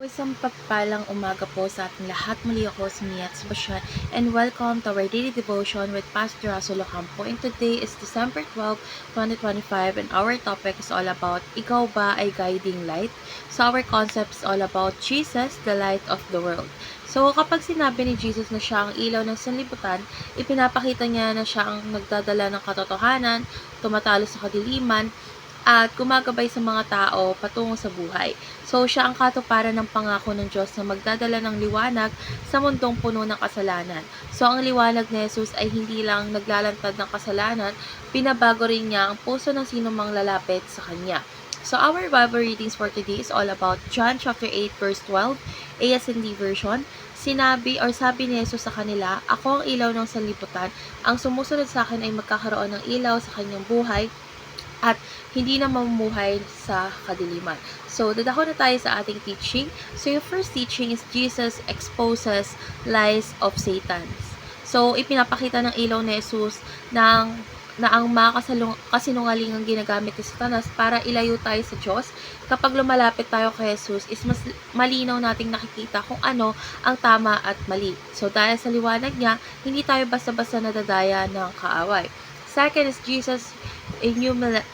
Isang pagpalang umaga po sa ating lahat. Muli ako si Mia Sebastian and welcome to our daily devotion with Pastor Russell Ocampo. And today is December 12, 2025 and our topic is all about Ikaw ba ay guiding light? So our concept is all about Jesus, the light of the world. So kapag sinabi ni Jesus na siya ang ilaw ng sanlibutan, ipinapakita niya na siya ang nagdadala ng katotohanan, tumatalo sa kadiliman, at gumagabay sa mga tao patungo sa buhay. So, siya ang katuparan ng pangako ng Diyos na magdadala ng liwanag sa mundong puno ng kasalanan. So, ang liwanag ni Jesus ay hindi lang naglalantad ng kasalanan, pinabago rin niya ang puso ng sino mang lalapit sa Kanya. So, our Bible readings for today is all about John chapter 8 verse 12, ASND version. Sabi ni Jesus sa kanila, Ako ang ilaw ng sanlibutan, ang sumusunod sa akin ay magkakaroon ng ilaw sa kanyang buhay, at hindi na mamumuhay sa kadiliman. So, dadako na tayo sa ating teaching. So, yung first teaching is Jesus exposes lies of Satan. So, ipinapakita ng ilaw ni Jesus na ang mga kasinungalingang ginagamit ni Satanas para ilayo tayo sa Diyos. Kapag lumalapit tayo kay Jesus, is mas malinaw nating nakikita kung ano ang tama at mali. So, dahil sa liwanag niya, hindi tayo basta-basta nadadaya ng kaaway. Second is Jesus illumines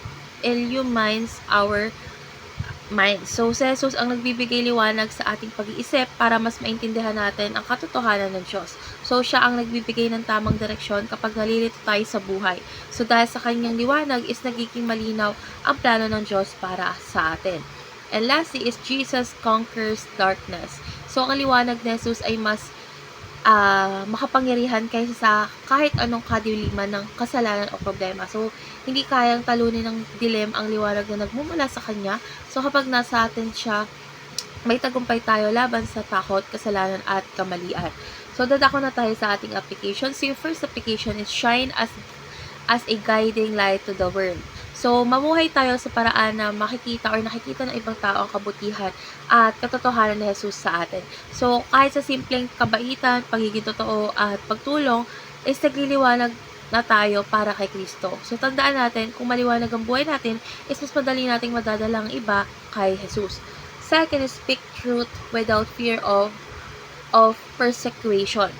our mind. So, si Jesus ang nagbibigay liwanag sa ating pag-iisip para mas maintindihan natin ang katotohanan ng Diyos. So, siya ang nagbibigay ng tamang direksyon kapag nalilito tayo sa buhay. So, dahil sa kanyang liwanag is nagiging malinaw ang plano ng Diyos para sa atin. And lastly is Jesus conquers darkness. So, ang liwanag ni Jesus ay mas makapangyarihan kaysa sa kahit anong kadiliman ng kasalanan o problema. So, hindi kayang talunin ng dilim ang liwanag na nagmumula sa Kanya. So, kapag nasa atin siya, may tagumpay tayo laban sa takot, kasalanan at kamalian. So, dadako na tayo sa ating application. So, yung first application is shine as a guiding light to the world. So, mamuhay tayo sa paraan na makikita or nakikita ng ibang tao ang kabutihan at katotohanan ni Jesus sa atin. So, kahit sa simpleng kabaitan, pagiging totoo at pagtulong, is nagliliwanag na tayo para kay Kristo. So, tandaan natin, kung maliwanag ang buhay natin, is mas madali nating madadala ang iba kay Jesus. Second is speak truth without fear of persecution.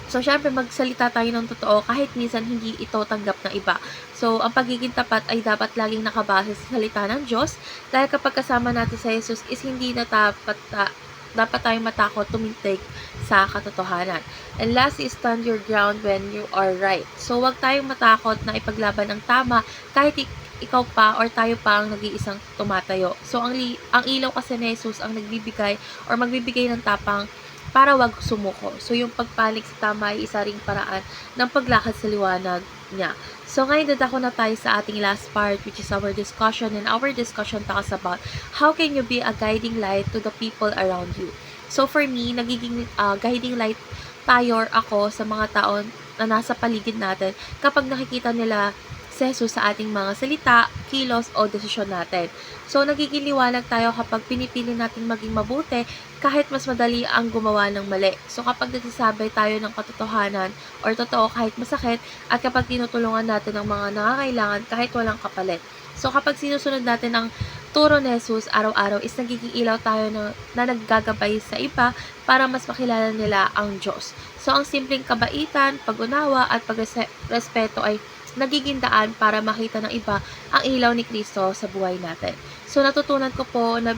So, syempre, magsalita tayo ng totoo kahit minsan hindi ito tanggap ng iba. So, ang pagiging tapat ay dapat laging nakabase sa salita ng Diyos dahil kapag kasama natin sa Jesus is hindi na dapat tayong matakot tumintig sa katotohanan. And last is stand your ground when you are right. So, wag tayong matakot na ipaglaban ang tama kahit ikaw pa or tayo pa ang nag-iisang tumatayo. So, ang ilaw kasi ni Jesus ang nagbibigay or magbibigay ng tapang para wag sumuko. So, yung pagpalig sa tama ay isa ring paraan ng paglakad sa liwanag niya. So, ngayon dadako na tayo sa ating last part, which is our discussion. And our discussion talks about how can you be a guiding light to the people around you. So, for me, nagiging guiding light tayo or ako sa mga tao na nasa paligid natin kapag nakikita nila si Jesus sa ating mga salita, kilos o desisyon natin. So, nagiging liwanag tayo kapag pinipili natin maging mabuti kahit mas madali ang gumawa ng mali. So, kapag nagsasabay tayo ng katotohanan or totoo kahit masakit at kapag tinutulungan natin ang mga nangangailangan kahit walang kapalit. So, kapag sinusunod natin ang turo ni Jesus araw-araw is nagiging ilaw tayo na naggagabay sa iba para mas makilala nila ang Diyos. So, ang simpleng kabaitan, pag-unawa at pagrespeto ay nagiging daan para makita ng iba ang ilaw ni Kristo sa buhay natin. So, natutunan ko po na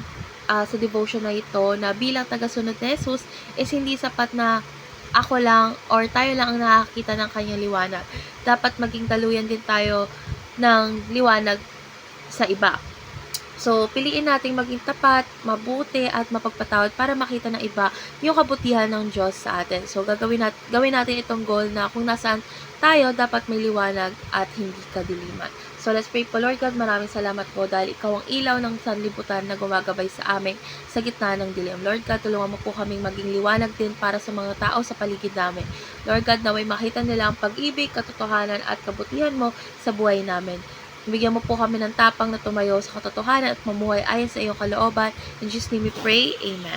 sa devotion na ito na bilang tagasunod ni Jesus is hindi sapat na ako lang or tayo lang ang nakakita ng kanyang liwanag. Dapat maging daluyan din tayo ng liwanag sa iba. So, piliin nating maging tapat, mabuti, at mapagpatawad para makita ng iba yung kabutihan ng Diyos sa atin. So, gawin natin itong goal na kung nasaan tayo, dapat may liwanag at hindi kadiliman. So, let's pray po. Lord God, maraming salamat po dahil ikaw ang ilaw ng sanlibutan na gumagabay sa amin sa gitna ng dilim. Lord God, tulungan mo po kaming maging liwanag din para sa mga tao sa paligid namin. Lord God, naway makita nila ang pag-ibig, katotohanan at kabutihan mo sa buhay namin. Bigyan mo po kami ng tapang na tumayo sa katotohanan at mamuhay ayon sa iyong kalooban. In Jesus' name we pray. Amen.